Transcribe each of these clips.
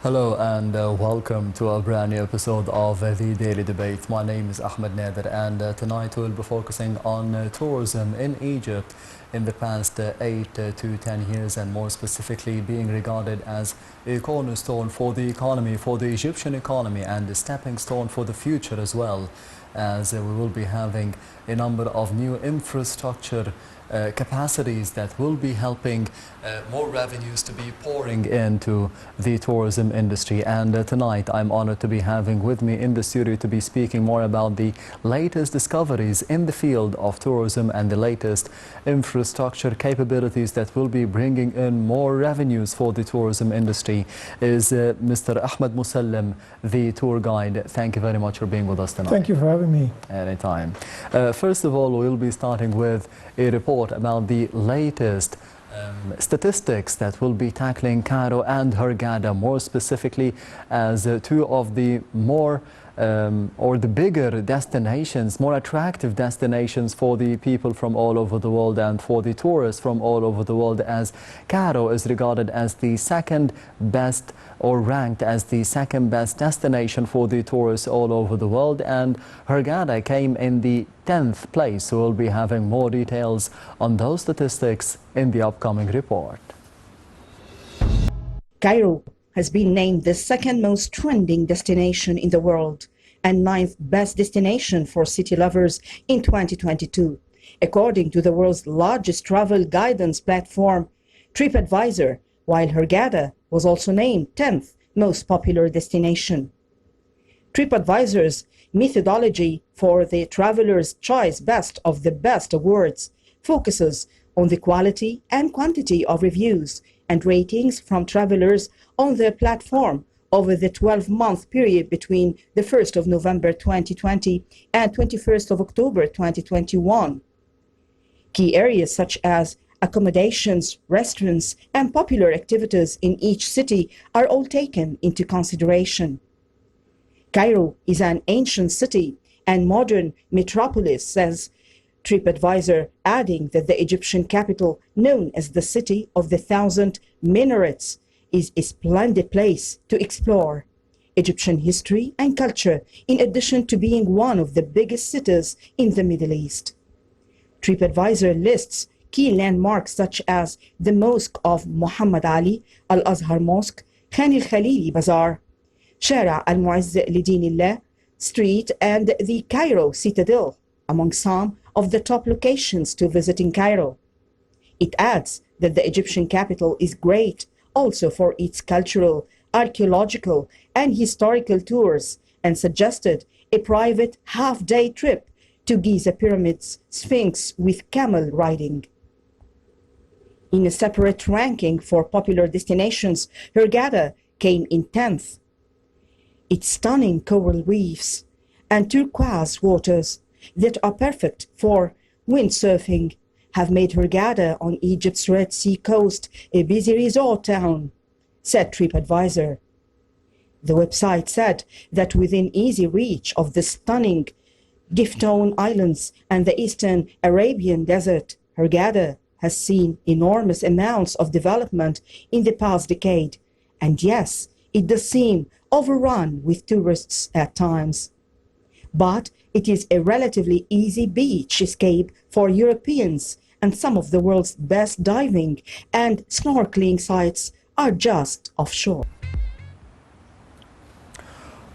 Hello and welcome to a brand new episode of the Daily Debate. My name is Ahmed and tonight we'll be focusing on tourism in Egypt in the past 8 to 10 years, and more specifically being regarded as a cornerstone for the economy, for the Egyptian economy, and a stepping stone for the future as well, as we will be having a number of new infrastructure capacities that will be helping more revenues to be pouring into the tourism industry. And tonight I'm honored to be having with me in the studio to be speaking more about the latest discoveries in the field of tourism and the latest infrastructure capabilities that will be bringing in more revenues for the tourism industry is Mr. Ahmed Mosallam, the tour guide. Thank you very much for being with us tonight. Thank you for having me. Anytime. First of all, we'll be starting with a report about the latest statistics that will be tackling Cairo and Hurghada, more specifically as two of the more or the bigger destinations, more attractive destinations for the people from all over the world and for the tourists from all over the world, as Cairo is regarded as the second best or ranked as the second best destination for the tourists all over the world, and Hurghada came in the 10th place. So we'll be having more details on those statistics in the upcoming report. Cairo has been named the second most trending destination in the world and ninth best destination for city lovers in 2022, according to the world's largest travel guidance platform, TripAdvisor, while Hurghada was also named 10th most popular destination. TripAdvisor's methodology for the Traveler's Choice Best of the Best Awards focuses on the quality and quantity of reviews and ratings from travelers on the platform over the 12-month period between the 1st of November 2020 and 21st of October 2021. Key areas such as accommodations, restaurants, and popular activities in each city are all taken into consideration. Cairo is an ancient city and modern metropolis, says TripAdvisor, adding that the Egyptian capital, known as the City of the Thousand Minarets, is a splendid place to explore Egyptian history and culture, in addition to being one of the biggest cities in the Middle East. TripAdvisor lists key landmarks such as the Mosque of Muhammad Ali, Al-Azhar Mosque, Khan al-Khalili Bazaar, Shara al-Mu'izz Lidinillah Street, and the Cairo Citadel, among some of the top locations to visit in Cairo. It adds that the Egyptian capital is great also for its cultural, archaeological, and historical tours, and suggested a private half-day trip to Giza Pyramids, Sphinx with camel riding. In a separate ranking for popular destinations, Hurghada came in 10th. Its stunning coral reefs and turquoise waters that are perfect for windsurfing have made Hurghada on Egypt's Red Sea coast a busy resort town, said TripAdvisor. The website said that within easy reach of the stunning Gifton Islands and the eastern Arabian Desert, Hurghada has seen enormous amounts of development in the past decade, and yes, it does seem overrun with tourists at times. But it is a relatively easy beach escape for Europeans, and some of the world's best diving and snorkeling sites are just offshore.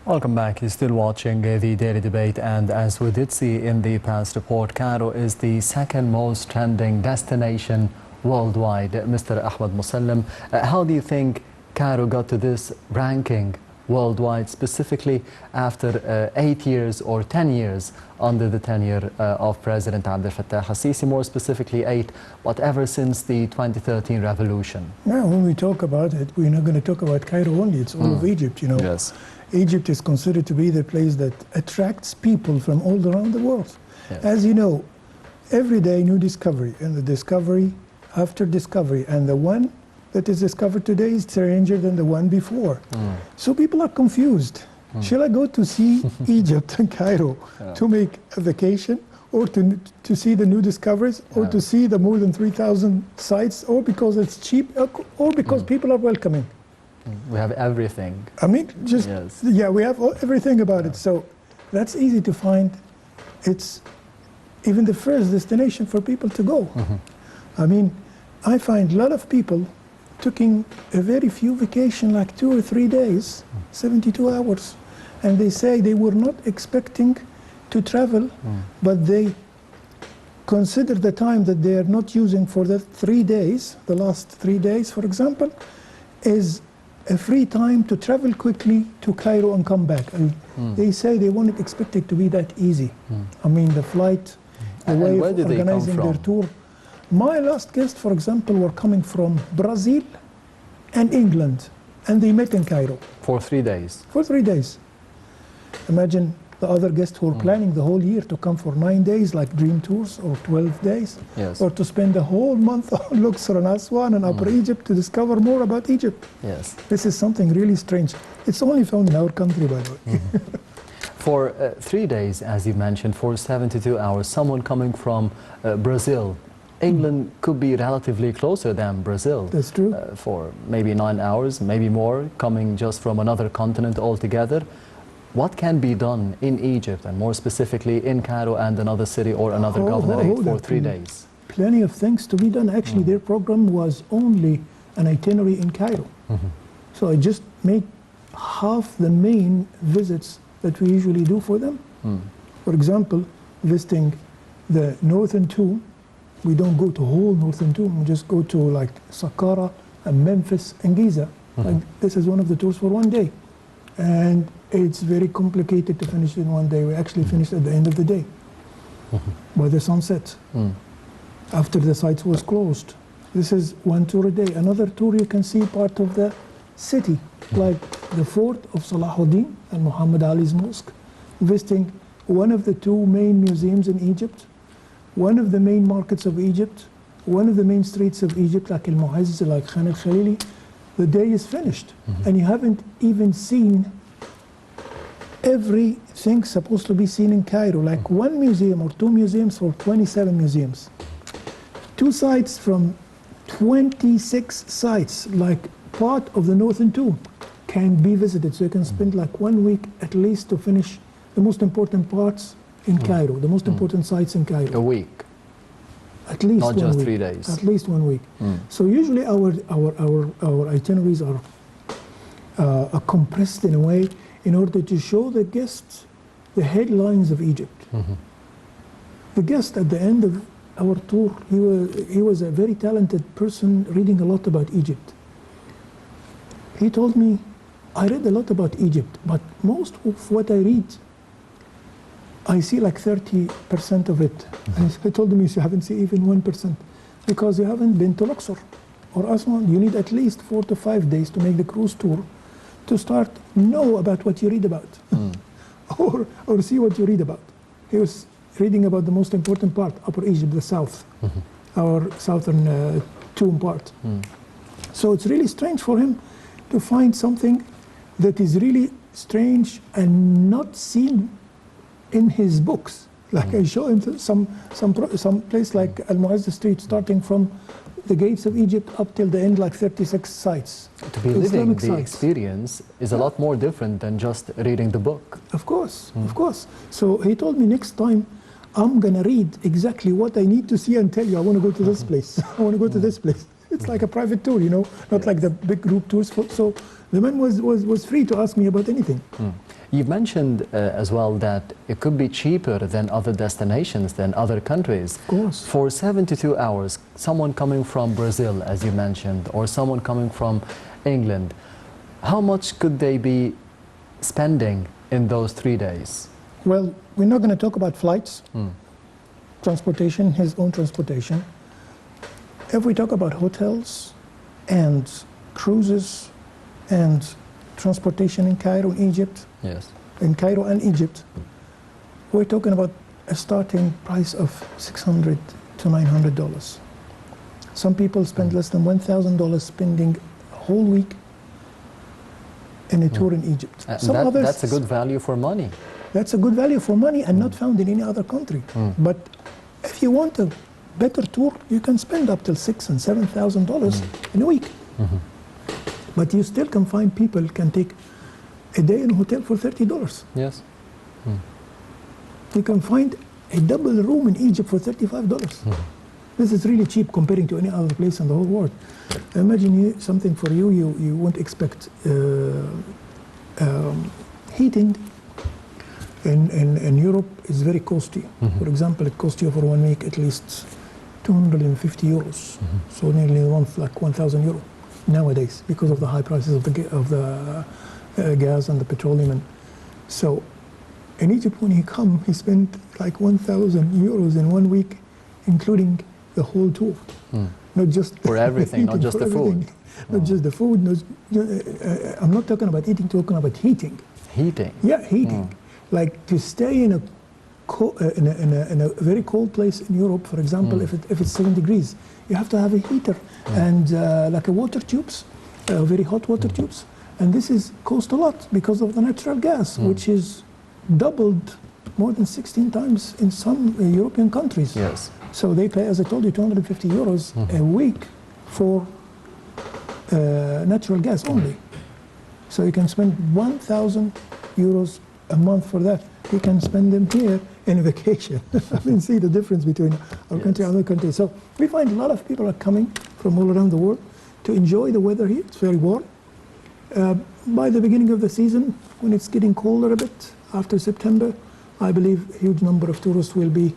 Welcome back. You're still watching the Daily Debate, and as we did see in the past report, Cairo is the second most trending destination worldwide. Mr. Ahmed Mosallam, how do you think Cairo got to this ranking worldwide, specifically after 8 years or 10 years under the tenure of President Abdel Fattah al-Sisi, more specifically 8, but ever since the 2013 revolution? Now, when we talk about it, we're not going to talk about Cairo only. It's all of Egypt, you know. Yes. Egypt is considered to be the place that attracts people from all around the world. Yes. As you know, every day new discovery, and the discovery after discovery, and the one that is discovered today is stranger than the one before. So people are confused. Shall I go to see Egypt and Cairo to make a vacation, or to see the new discoveries, or to see the more than 3,000 sites, or because it's cheap, or because people are welcoming? We have everything. I mean, just, Yes. yeah, we have everything about it. So that's easy to find. It's even the first destination for people to go. I mean, I find a lot of people taking a very few vacation, like 2 or 3 days, 72 hours, and they say they were not expecting to travel, but they consider the time that they are not using for the 3 days, the last 3 days, for example, is a free time to travel quickly to Cairo and come back. And they say they won't expect it to be that easy. I mean, the flight, the And way where of did they come organizing their from? tour. My last guests, for example, were coming from Brazil and England, and they met in Cairo For 3 days. for 3 days. Imagine the other guests who were planning the whole year to come for 9 days, like Dream Tours, or 12 days, Yes. or to spend the whole month on Luxor and Aswan and Upper Egypt to discover more about Egypt. Yes. This is something really strange. It's only found in our country, by the way. For 3 days, as you mentioned, for 72 hours, someone coming from Brazil, England could be relatively closer than Brazil. That's true. For maybe 9 hours, maybe more, coming just from another continent altogether. What can be done in Egypt, and more specifically in Cairo and another city or another governorate for 3 days? Plenty of things to be done. Actually, their program was only an itinerary in Cairo. So I just made half the main visits that we usually do for them. For example, visiting the Northern Tomb. We don't go to whole Northern Tomb. We just go to like Saqqara and Memphis and Giza. Like, this is one of the tours for 1 day. And it's very complicated to finish in 1 day. We actually finished at the end of the day by the sunset, after the site was closed. This is 1 tour a day. Another tour you can see part of the city, like the fort of Salahuddin and Muhammad Ali's mosque, visiting one of the 2 main museums in Egypt, one of the main markets of Egypt, one of the main streets of Egypt, like Al-Mu'azz, like Khan al-Khalili. The day is finished, and you haven't even seen everything supposed to be seen in Cairo, like 1 museum or 2 museums for 27 museums. 2 sites from 26 sites, like part of the Northern Tomb, can be visited. So you can spend like 1 week at least to finish the most important parts in Cairo, the most important sites in Cairo. A week, At least not 1 just week. 3 days. At least 1 week. So usually our itineraries are compressed in a way in order to show the guests the headlines of Egypt. The guest at the end of our tour, he was a very talented person reading a lot about Egypt. He told me, I read a lot about Egypt, but most of what I read, I see like 30% of it. And I told him, you haven't seen even 1%, because you haven't been to Luxor or Aswan. You need at least 4 to 5 days to make the cruise tour to start know about what you read about, or see what you read about. He was reading about the most important part, Upper Egypt, the south, our southern tomb part. So it's really strange for him to find something that is really strange and not seen in his books. Like I show him some place like Al-Mu'azz Street, starting from the gates of Egypt up till the end, like 36 sites. To be living Islamic the sites. experience is a lot more different than just reading the book. Of course, of course. So he told me, next time I'm gonna read exactly what I need to see and tell you. I want to go to this place. I want to go to this place. It's like a private tour, you know, not like the big group tours. So the man was free to ask me about anything. You've mentioned as well that it could be cheaper than other destinations, than other countries. Of course. For 72 hours, someone coming from Brazil, as you mentioned, or someone coming from England, how much could they be spending in those 3 days? Well, we're not going to talk about flights, transportation, his own transportation. If we talk about hotels and cruises and transportation in Cairo, Egypt, Yes. in Cairo and Egypt, we're talking about a starting price of $600 to $900. Some people spend less than $1,000 spending a whole week in a tour in Egypt. Some others, That's a good value for money. that's a good value for money and not found in any other country. But if you want a better tour, you can spend up till $6,000 and $7,000 in a week. But you still can find people can take a day in a hotel for $30. Yes. You can find a double room in Egypt for $35. This is really cheap comparing to any other place in the whole world. Imagine something for you, you won't expect. Heating in Europe is very costly. For example, it costs you for 1 week at least 250 euros. So nearly like 1,000 euro nowadays because of the high prices of the gas and the petroleum. And so in Egypt, when he come, he spent like 1,000 euros in 1 week, including the whole tour. Not just for everything, not just the food. Not just the food. I'm not talking about eating, talking about heating. Heating? Yeah, heating. Like to stay in a very cold place in Europe, for example, if it's 7 degrees, you have to have a heater and like a water tubes, very hot water tubes. And this cost a lot because of the natural gas, which is doubled more than 16 times in some European countries. Yes. So they pay, as I told you, 250 euros a week for natural gas only. So you can spend 1,000 euros a month for that. You can spend them here in a vacation. I mean, see the difference between our country and other countries. So we find a lot of people are coming from all around the world to enjoy the weather here. It's very warm. By the beginning of the season, when it's getting colder a bit, after September, I believe a huge number of tourists will be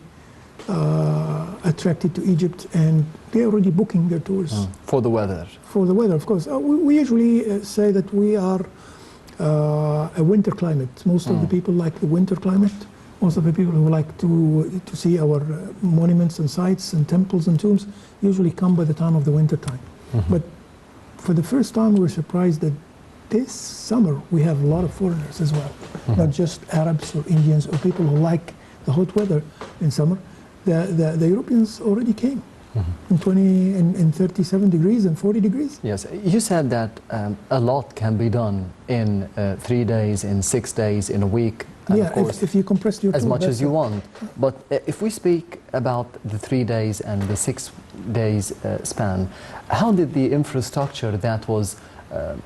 attracted to Egypt, and they're already booking their tours. For the weather? For the weather, of course. We usually say that we are a winter climate. Most of the people like the winter climate. Most of the people who like to see our monuments and sites and temples and tombs usually come by the time of the winter time. But for the first time, we're surprised that this summer we have a lot of foreigners as well, not just Arabs or Indians or people who like the hot weather in summer. The Europeans already came in 37 degrees and 40 degrees. Yes, you said that a lot can be done in 3 days, in 6 days, in a week. And yeah, of course, if you compress your as tour, much as you want. But if we speak about the 3 days and the 6 days span, how did the infrastructure that was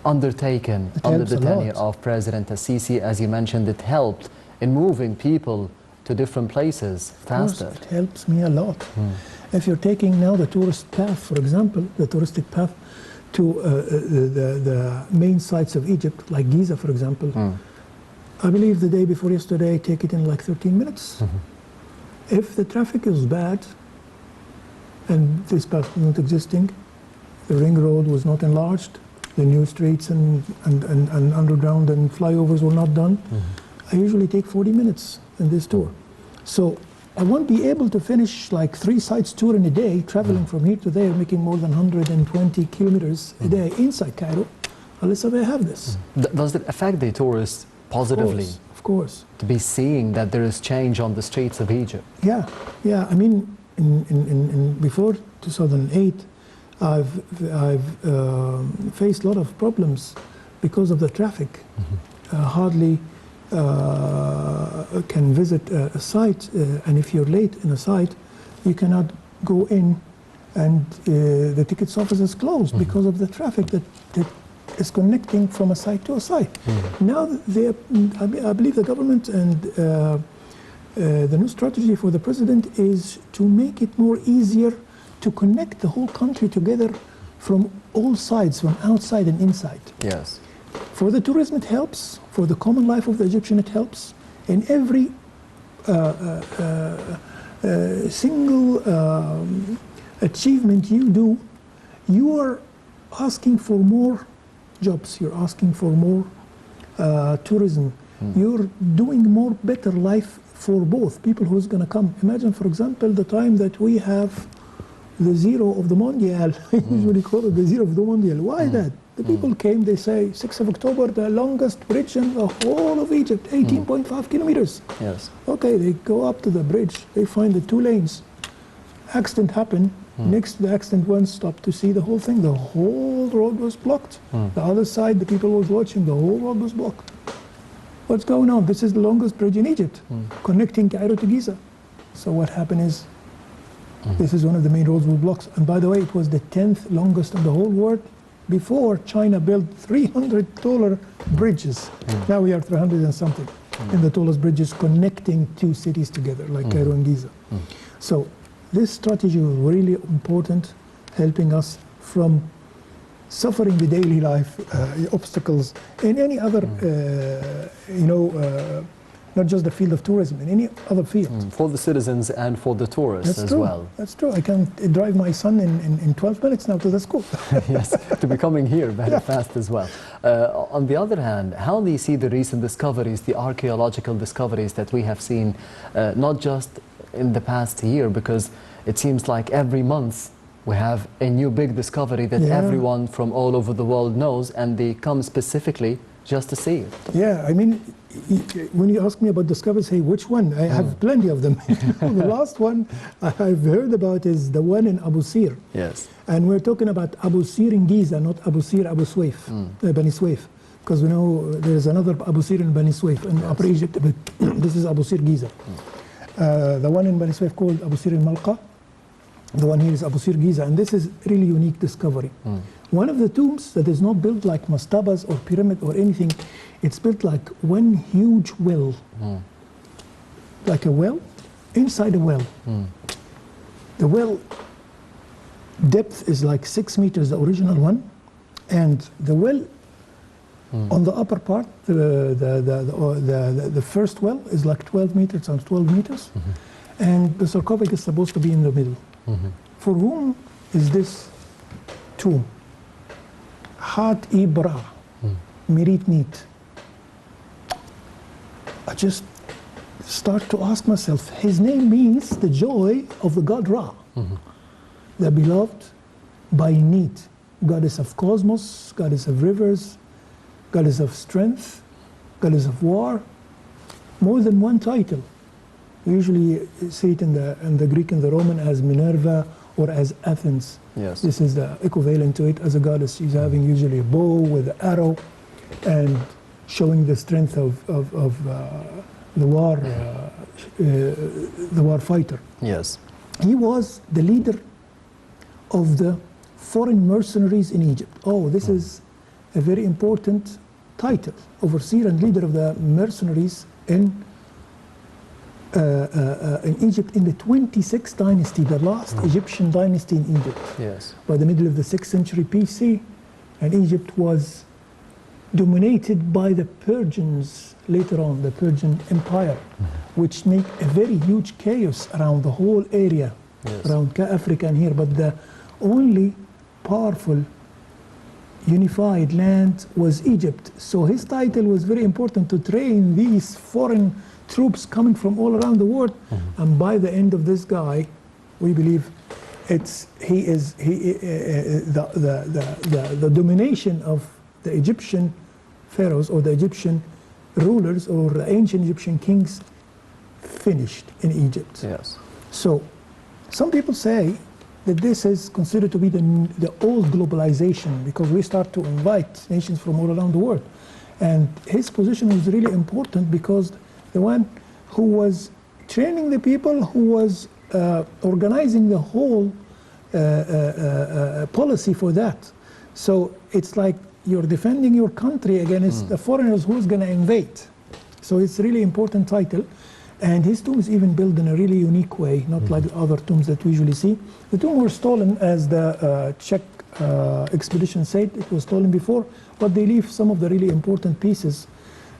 undertaken under the tenure of President Al-Sisi, as you mentioned, it helped in moving people to different places faster? Of course, it helps me a lot. If you're taking now the tourist path, for example, the touristic path to the main sites of Egypt, like Giza, for example, I believe the day before yesterday, take it in like 13 minutes. If the traffic is bad and this path is not existing, the ring road was not enlarged, the new streets and underground and flyovers were not done, I usually take 40 minutes in this tour. So I won't be able to finish like 3 sites tour in a day, traveling from here to there, making more than 120 kilometers a day inside Cairo, unless I have this. Does it affect the tourists positively? Of course. To be seeing that there is change on the streets of Egypt? Yeah. I mean, before 2008, I've faced a lot of problems because of the traffic. Hardly can visit a site, and if you're late in a site, you cannot go in, and the tickets office is closed because of the traffic that is connecting from a site to a site. Now, I believe the government and the new strategy for the president is to make it more easier to connect the whole country together from all sides, from outside and inside. Yes. For the tourism, it helps. For the common life of the Egyptian, it helps. In every single achievement you do, you are asking for more jobs. You're asking for more tourism. You're doing more better life for both people who's going to come. Imagine, for example, the time that we have the zero of the Mondial. I usually call it the zero of the Mondial. Why that? The people came, they say, 6th of October, the longest bridge in the whole of Egypt, 18.5 kilometers. Yes. Okay, they go up to the bridge, they find the 2 lanes. Accident happened. Next to the accident, one stopped to see the whole thing. The whole road was blocked. The other side, the people was watching, the whole road was blocked. What's going on? This is the longest bridge in Egypt, connecting Cairo to Giza. So what happened is, this is one of the main roads with blocks. And by the way, it was the 10th longest in the whole world Before, China built 300 taller bridges. Now we are 300 and something. And the tallest bridges connecting two cities together, like Cairo and Giza. So this strategy was really important, helping us from suffering the daily life obstacles in any other, not just the field of tourism, in any other field. For the citizens and for the tourists as well. That's true. I can drive my son in 12 minutes now to the school. Yes, to be coming here very fast as well. On the other hand, how do you see the recent discoveries, the archaeological discoveries that we have seen, not just in the past year, because it seems like every month we have a new big discovery that everyone from all over the world knows, and they come specifically just to see it. Yeah, I mean, when you ask me about discoveries, hey, which one? I have plenty of them. The last one I've heard about is the one in Abu Sir. Yes. And we're talking about Abu Sir in Giza, not Abu Sir, Abu Suwaif, Bani Suwaif. Because we know there's another Abu Sir in Bani Suwaif in Upper Egypt, but this is Abu Sir Giza. The one in Bani Suwaif called Abu Sir al-Malqa. The one here is Abu Sir Giza, and this is really unique discovery. One of the tombs that is not built like mastabas or pyramid or anything, it's built like one huge well. Like a well, inside a well. The well depth is like 6 meters, the original one, and the well on the upper part, the first well is like 12 meters times 12 meters, and the sarcophagus is supposed to be in the middle. For whom is this tomb? Hat Ibra, Mirit Neat. I just start to ask myself, his name means the joy of the god Ra, the beloved by Neat, goddess of cosmos, goddess of rivers, goddess of strength, goddess of war. More than one title. We usually see it in the Greek and the Roman as Minerva or as Athens. Yes. This is the equivalent to it as a goddess. She's having usually a bow with an arrow and showing the strength of the war fighter. Yes. He was the leader of the foreign mercenaries in Egypt. Oh, this is a very important title. Overseer and leader of the mercenaries in Egypt in the 26th dynasty, the last Egyptian dynasty in Egypt. Yes. By the middle of the 6th century BC, and Egypt was dominated by the Persians later on, the Persian Empire, which made a very huge chaos around the whole area, around Africa and here. But the only powerful unified land was Egypt. So his title was very important to train these foreign troops coming from all around the world. And by the end of this guy, we believe the domination of the Egyptian pharaohs or the Egyptian rulers or the ancient Egyptian kings finished in Egypt. Yes. So some people say that this is considered to be the old globalization, because we start to invite nations from all around the world. And his position was really important, because the one who was training the people, who was organizing the whole policy for that. So it's like you're defending your country against the foreigners who's going to invade. So it's a really important title. And his tomb is even built in a really unique way, not like the other tombs that we usually see. The tomb was stolen, as the Czech expedition said. It was stolen before, but they leave some of the really important pieces,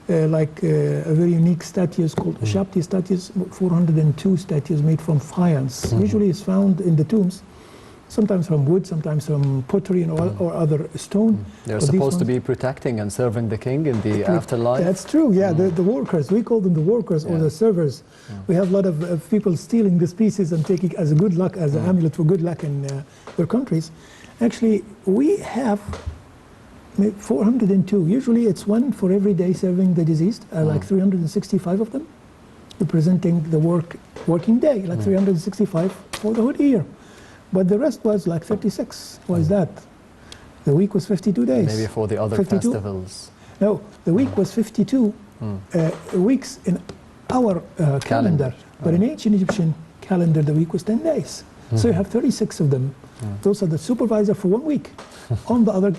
like a very unique statues called Shabti statues, 402 statues made from faience. Usually it's found in the tombs, sometimes from wood, sometimes from pottery or other stone. They're supposed to be protecting and serving the king in the afterlife. That's true, yeah. The workers, we call them the workers or the servers. We have a lot of people stealing these pieces and taking as a good luck, as an amulet for good luck in their countries. Actually, we have 402. Usually it's one for every day serving the deceased, like 365 of them, representing the working day, like 365 for the whole year. But the rest was like 36. Why is that? The week was 52 days. Maybe for the other 52? festivals. No, the week was 52 weeks in our calendar. But in ancient Egyptian calendar, the week was 10 days. So you have 36 of them. Those are the supervisor for 1 week. On the other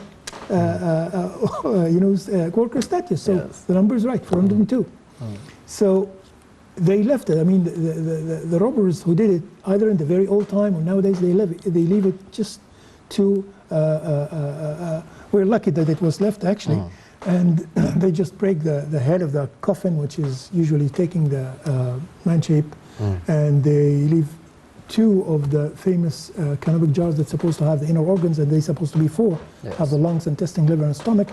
worker status. So Yes. the number is right, 402. So they left it. I mean, the robbers who did it, either in the very old time or nowadays, they leave it just to. We're lucky that it was left actually, and they just break the head of the coffin, which is usually taking the man shape, and they leave two of the famous canopic jars that's supposed to have the inner organs, and they're supposed to be four, Yes. have the lungs, intestine, liver, and stomach,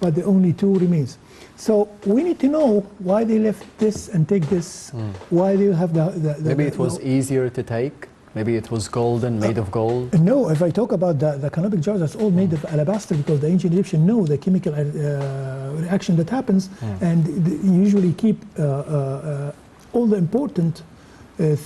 but the only two remains. So we need to know why they left this and take this, why they have the Maybe it was easier to take. Maybe it was golden, made of gold. No, if I talk about the canopic jars, that's all made of alabaster, because the ancient Egyptians know the chemical reaction that happens, and they usually keep all the important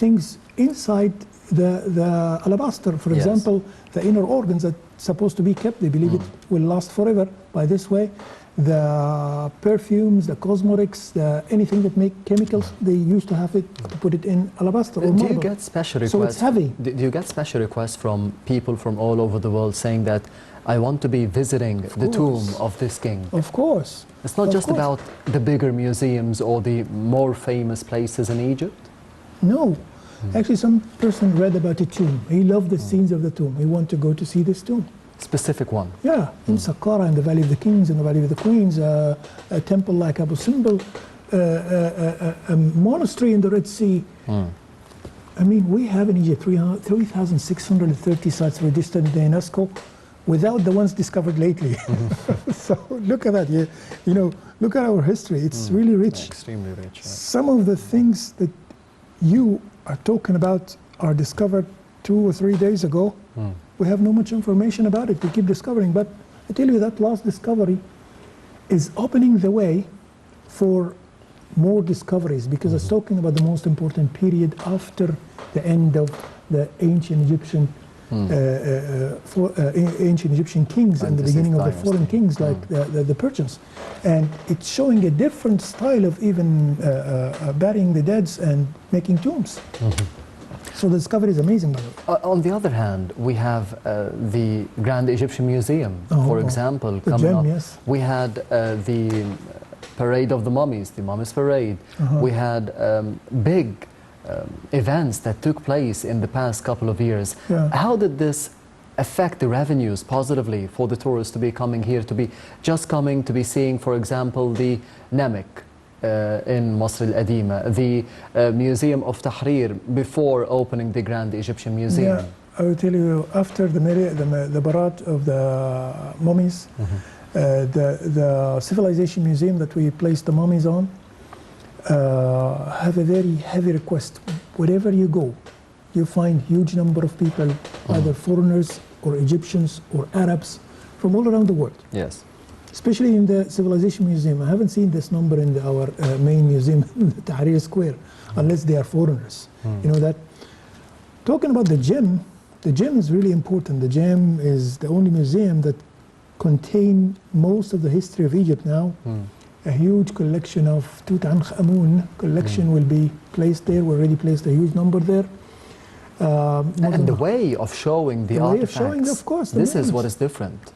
things inside the alabaster. For Yes. example, the inner organs that supposed to be kept, they believe it will last forever by this way. The perfumes, the cosmetics, anything that make chemicals, they used to have it to put it in alabaster or marble. Do you get special requests? So it's heavy. Do you get special requests from people from all over the world saying that I want to be visiting the tomb of this king? Of course. It's not Of just course. about the bigger museums or the more famous places in Egypt? No. Actually, some person read about the tomb. He loved the scenes of the tomb. He wanted to go to see this tomb. Specific one? Yeah, in Saqqara, in the Valley of the Kings, in the Valley of the Queens, a temple like Abu Simbel, a monastery in the Red Sea. I mean, we have in Egypt 3,630 sites registered in the UNESCO without the ones discovered lately. So look at that. You know, look at our history. It's really rich. Extremely rich. Yeah. Some of the things that you are talking about are discovered 2 or 3 days ago. We have no much information about it. We keep discovering, but I tell you that last discovery is opening the way for more discoveries, because it's talking about the most important period after the end of the ancient Egyptian ancient Egyptian kings and the beginning of the foreign kings like the Persians. And it's showing a different style of even burying the dead and making tombs. So the discovery is amazing, by the way. On the other hand, we have the Grand Egyptian Museum, for example, the coming gem, up. yes. We had the Parade of the Mummies, the Mummies Parade. We had big events that took place in the past couple of years. Yeah. How did this affect the revenues positively for the tourists to be coming here, to be just coming to be seeing, for example, the Namek in Masr al-Adima, the Museum of Tahrir before opening the Grand Egyptian Museum? Yeah, I will tell you, after the Barat of the mummies, the Civilization Museum that we placed the mummies on have a very heavy request. Wherever you go, you find huge number of people, either foreigners or Egyptians or Arabs from all around the world. Yes. Especially in the Civilization Museum. I haven't seen this number in our main museum, Tahrir Square, unless they are foreigners. You know that. Talking about the gem is really important. The gem is the only museum that contain most of the history of Egypt now. A huge collection of Tutankhamun collection will be placed there. We already placed a huge number there. And the way of showing the way of artifacts, showing, of course, the this is what monuments. is different.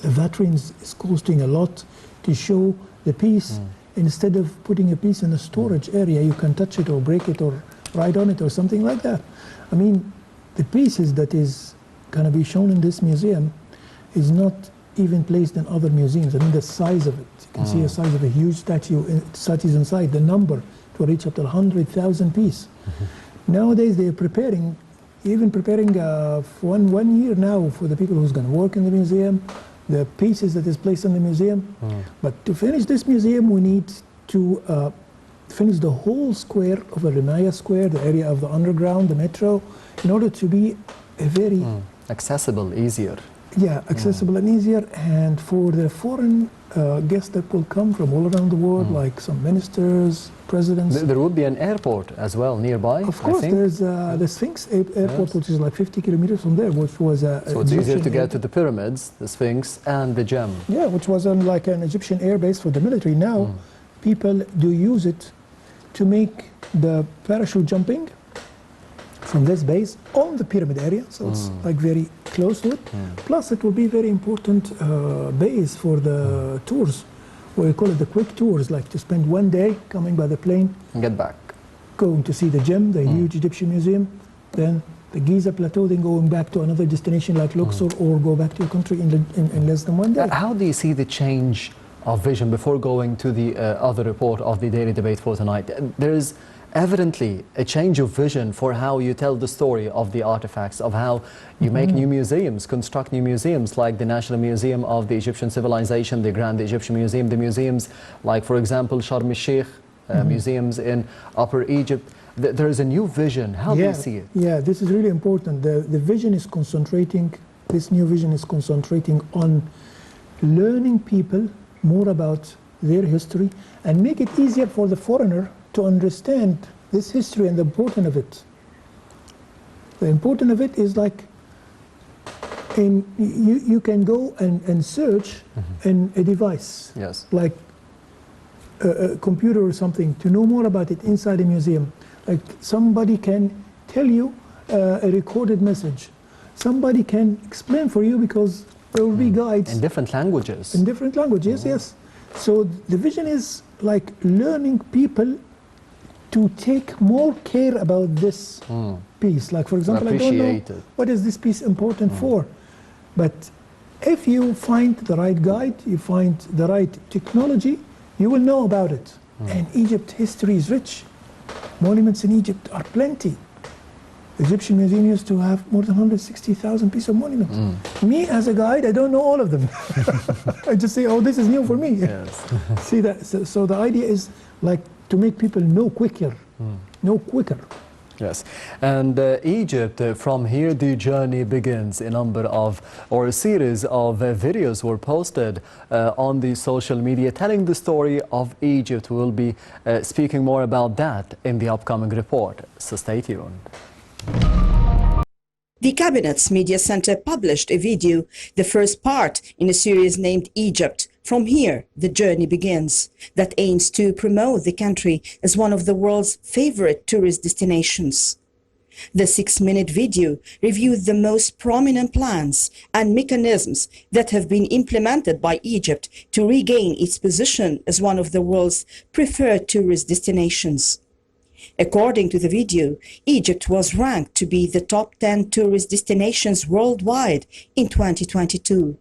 The veterans is costing a lot to show the piece. Instead of putting a piece in a storage area, you can touch it or break it or write on it or something like that. I mean, the pieces that is going to be shown in this museum is not even placed in other museums. I mean, the size of it. You can see the size of a huge statues inside. The number to reach up to 100,000 pieces. Nowadays, they are preparing for one year now for the people who's going to work in the museum, the pieces that is placed in the museum. But to finish this museum, we need to finish the whole square of the Rimaya Square, the area of the underground, the metro, in order to be a very accessible, easier. Yeah, accessible and easier, and for the foreign guests that will come from all around the world, like some ministers, presidents. There would be an airport as well nearby. Of course, there's the Sphinx Airport, which is like 50 kilometers from there, which was a So it's easier to Egyptian get to the pyramids, the Sphinx, and the gem. Yeah, which was like an Egyptian air base for the military. Now, people do use it to make the parachute jumping from this base on the pyramid area. So it's like very close to it. Plus, it will be very important base for the tours. We call it the quick tours, like to spend one day coming by the plane. And get back. Going to see the gem, the huge Egyptian museum, then the Giza Plateau, then going back to another destination like Luxor, or go back to your country in less than one day. How do you see the change of vision before going to the other report of the daily debate for tonight? There is evidently a change of vision for how you tell the story of the artifacts, of how you make new museums, construct new museums like the National Museum of the Egyptian Civilization, the Grand Egyptian Museum, the museums like, for example, Sharm el-Sheikh, museums in Upper Egypt. There is a new vision. How do you see it? Yeah, this is really important. The vision is concentrating, this new vision is concentrating on learning people more about their history and make it easier for the foreigner to understand this history and the importance of it. The importance of it is like, you can go and search in a device, like a computer or something, to know more about it inside a museum. Like somebody can tell you a recorded message. Somebody can explain for you because there will be guides. In different languages. In different languages, yes. So the vision is like learning people to take more care about this piece. Like, for example, I don't know what is this piece important for. But if you find the right guide, you find the right technology, you will know about it. And Egypt history is rich. Monuments in Egypt are plenty. The Egyptian Museum used to have more than 160,000 pieces of monuments. Me, as a guide, I don't know all of them. I just say, oh, this is new for me. See that? So the idea is like to make people know quicker, know quicker. Yes, and Egypt, from here the journey begins. A number of, or a series of videos were posted on the social media telling the story of Egypt. We'll be speaking more about that in the upcoming report, so stay tuned. The Cabinet's Media Center published a video, the first part in a series named Egypt, From Here, The Journey Begins, that aims to promote the country as one of the world's favorite tourist destinations. The 6-minute video reviewed the most prominent plans and mechanisms that have been implemented by Egypt to regain its position as one of the world's preferred tourist destinations. According to the video, Egypt was ranked to be the top 10 tourist destinations worldwide in 2022.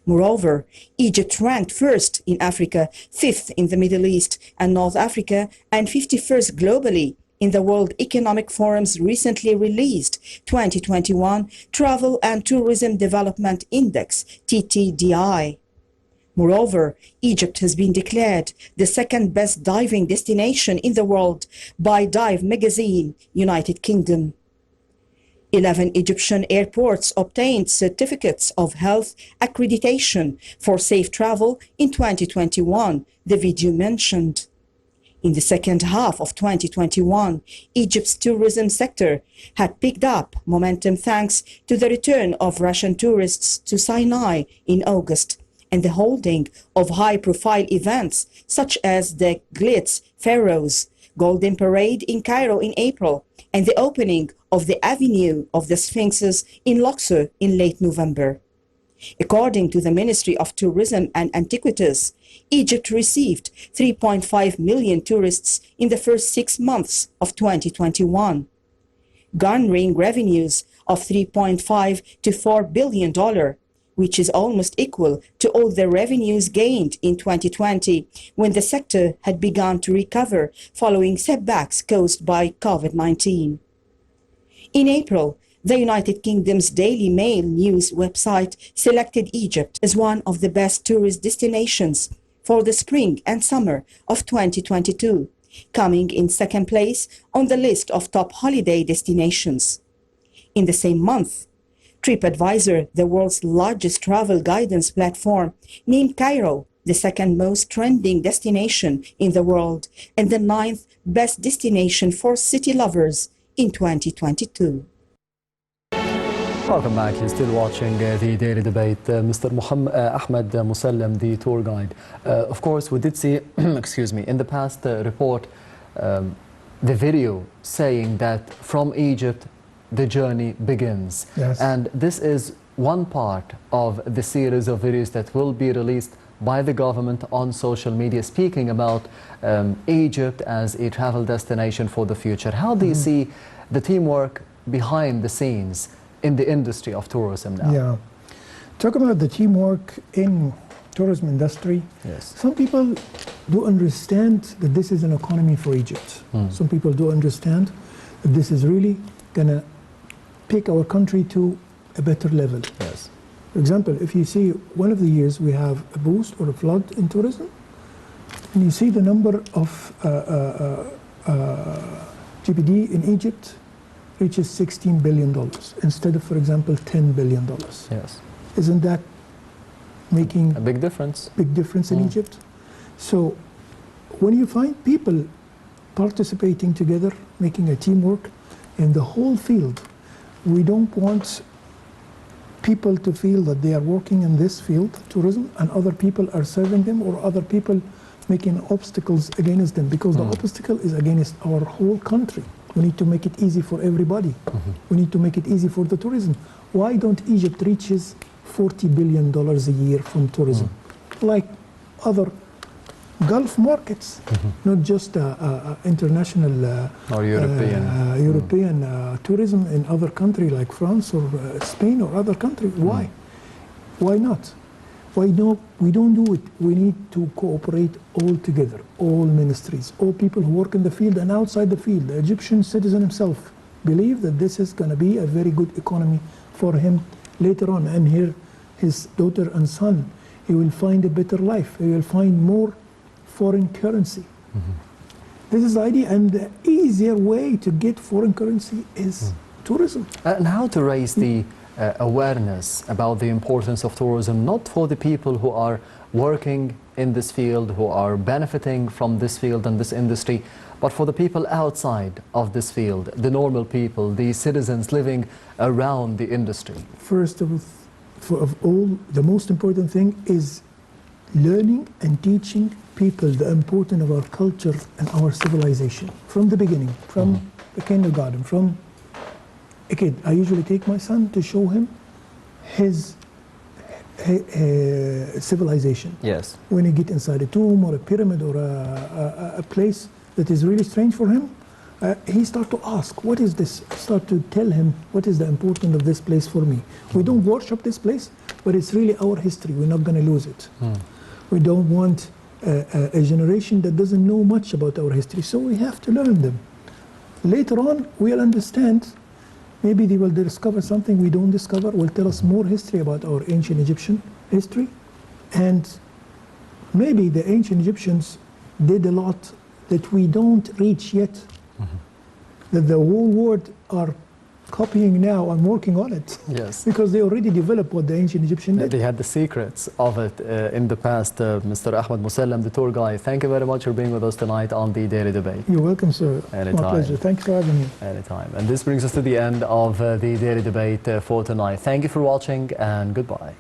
Moreover, Egypt ranked first in Africa, 5th in the Middle East and North Africa, and 51st globally in the World Economic Forum's recently released 2021 Travel and Tourism Development Index, TTDI. Moreover, Egypt has been declared the second best diving destination in the world by Dive Magazine, United Kingdom. 11 Egyptian airports obtained certificates of health accreditation for safe travel in 2021, the video mentioned. In the second half of 2021, Egypt's tourism sector had picked up momentum thanks to the return of Russian tourists to Sinai in August and the holding of high-profile events such as the Glitz Pharaohs Golden Parade in Cairo in April and the opening of the Avenue of the Sphinxes in Luxor in late November. According to the Ministry of Tourism and Antiquities, Egypt received 3.5 million tourists in the first 6 months of 2021, garnering revenues of $3.5 to $4 billion, which is almost equal to all the revenues gained in 2020, when the sector had begun to recover following setbacks caused by COVID-19. In April, the United Kingdom's Daily Mail news website selected Egypt as one of the best tourist destinations for the spring and summer of 2022, coming in second place on the list of top holiday destinations. In the same month, TripAdvisor, the world's largest travel guidance platform, named Cairo the second most trending destination in the world and the 9th best destination for city lovers in 2022. Welcome back. You're still watching the Daily Debate. Mr. Ahmed Mosallam, the tour guide. Of course, we did see, excuse me, in the past report, the video saying that from Egypt, the journey begins. Yes. And this is one part of the series of videos that will be released by the government on social media, speaking about Egypt as a travel destination for the future. How do you see the teamwork behind the scenes in the industry of tourism now? Yeah. Talk about the teamwork in tourism industry. Yes. Some people do understand that this is an economy for Egypt. Some people do understand that this is really going to take our country to a better level. Yes. For example, if you see one of the years we have a boost or a flood in tourism, and you see the number of GPD in Egypt reaches $16 billion instead of, for example, $10 billion. Yes. Isn't that making A big difference. big difference in Egypt? So when you find people participating together, making a teamwork in the whole field, we don't want people to feel that they are working in this field, tourism, and other people are serving them, or other people making obstacles against them, because the obstacle is against our whole country. We need to make it easy for everybody. We need to make it easy for the tourism. Why don't Egypt reaches $40 billion a year from tourism, like other Gulf markets, not just international Or European. European tourism in other countries like France or Spain or other countries. Why? Why not? Why no? We don't do it. We need to cooperate all together, all ministries, all people who work in the field and outside the field. The Egyptian citizen himself believe that this is going to be a very good economy for him later on, and here his daughter and son, he will find a better life. He will find more foreign currency. This is the idea, and the easier way to get foreign currency is tourism. And how to raise the awareness about the importance of tourism, not for the people who are working in this field, who are benefiting from this field and this industry, but for the people outside of this field, the normal people, the citizens living around the industry? First of all, the most important thing is learning and teaching people the importance of our culture and our civilization from the beginning, from the kindergarten, from a kid. I usually take my son to show him his civilization. Yes. When he get inside a tomb or a pyramid or a place that is really strange for him, he start to ask, what is this? Start to tell him what is the importance of this place for me. We don't worship this place, but it's really our history. We're not going to lose it. We don't want a generation that doesn't know much about our history, so we have to learn them. Later on, we'll understand. Maybe they will discover something we don't discover, will tell us more history about our ancient Egyptian history. And maybe the ancient Egyptians did a lot that we don't reach yet, that the whole world are copying now and working on it. Yes. Because they already developed what the ancient Egyptian did. They had the secrets of it in the past. Mr. Ahmed Mosallam, the tour guide, thank you very much for being with us tonight on the Daily Debate. You're welcome, sir. Anytime. My pleasure. Thanks for having me. Anytime. And this brings us to the end of the Daily Debate for tonight. Thank you for watching, and goodbye.